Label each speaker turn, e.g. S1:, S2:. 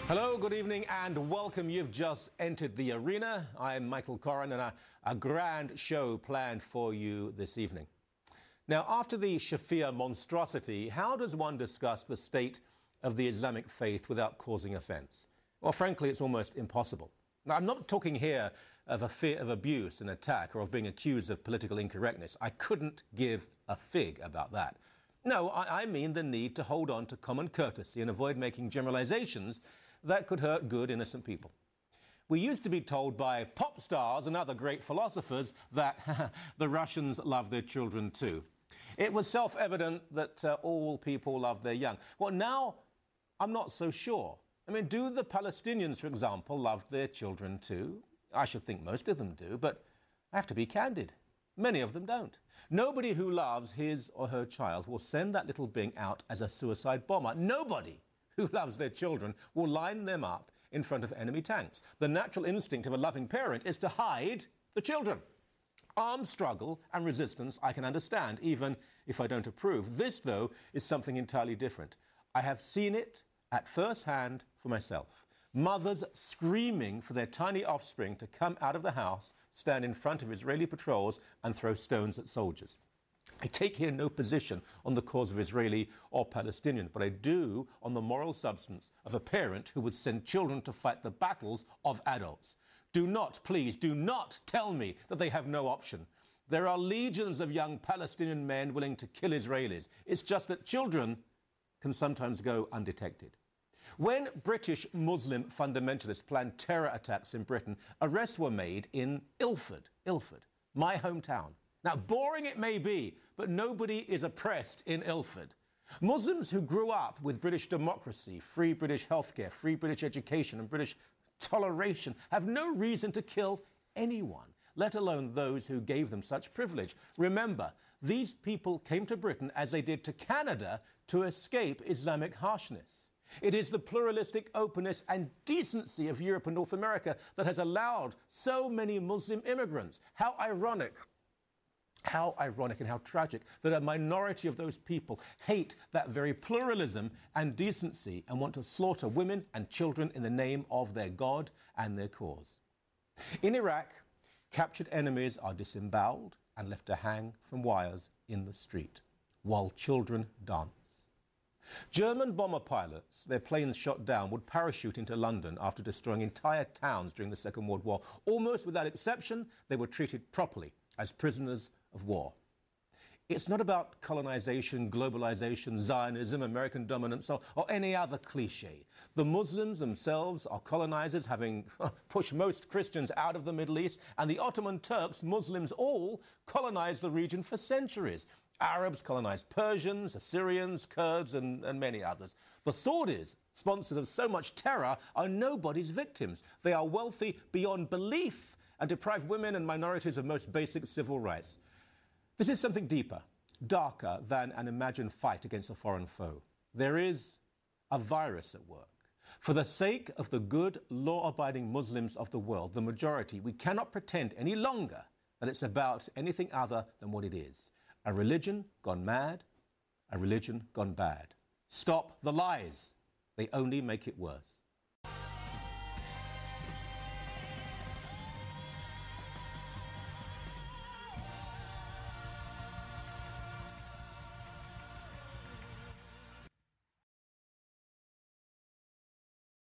S1: Hello, good evening and welcome. You've just entered the arena. I'm Michael Coren and a grand show planned for you this evening. Now, after the Shafia monstrosity, how does one discuss the state of the Islamic faith without causing offence? Well, frankly, it's almost impossible. Now, I'm not talking here of a fear of abuse and attack or of being accused of political incorrectness. I couldn't give a fig about that. No, I mean the need to hold on to common courtesy and avoid making generalizations that could hurt good, innocent people. We used to be told by pop stars and other great philosophers that the Russians love their children too. It was self-evident that all people love their young. Well, now I'm not so sure. I mean, do the Palestinians, for example, love their children too? I should think most of them do, but I have to be candid. Many of them don't. Nobody who loves his or her child will send that little being out as a suicide bomber. Nobody who loves their children will line them up in front of enemy tanks. The natural instinct of a loving parent is to hide the children. Armed struggle and resistance I can understand, even if I don't approve. This, though, is something entirely different. I have seen it at first hand for myself. Mothers screaming for their tiny offspring to come out of the house, stand in front of Israeli patrols and throw stones at soldiers. I take here no position on the cause of Israeli or Palestinian, but I do on the moral substance of a parent who would send children to fight the battles of adults. Do not, please, do not tell me that they have no option. There are legions of young Palestinian men willing to kill Israelis. It's just that children can sometimes go undetected. When British Muslim fundamentalists planned terror attacks in Britain, arrests were made in Ilford, my hometown. Now, boring it may be, but nobody is oppressed in Ilford. Muslims who grew up with British democracy, free British healthcare, free British education and British toleration have no reason to kill anyone, let alone those who gave them such privilege. Remember, these people came to Britain as they did to Canada to escape Islamic harshness. It is the pluralistic openness and decency of Europe and North America that has allowed so many Muslim immigrants. How ironic and how tragic that a minority of those people hate that very pluralism and decency and want to slaughter women and children in the name of their God and their cause. In Iraq, captured enemies are disemboweled and left to hang from wires in the street while children dance. German bomber pilots, their planes shot down, would parachute into London after destroying entire towns during the Second World War. Almost without exception, they were treated properly as prisoners of war. It's not about colonization, globalization, Zionism, American dominance, or any other cliche. The Muslims themselves are colonizers, having pushed most Christians out of the Middle East, and the Ottoman Turks, Muslims all, colonized the region for centuries. Arabs colonized Persians, Assyrians, Kurds, and many others. The Saudis, sponsors of so much terror, are nobody's victims. They are wealthy beyond belief and deprive women and minorities of most basic civil rights. This is something deeper, darker than an imagined fight against a foreign foe. There is a virus at work. For the sake of the good, law-abiding Muslims of the world, the majority, we cannot pretend any longer that it's about anything other than what it is. A religion gone mad, a religion gone bad. Stop the lies. They only make it worse.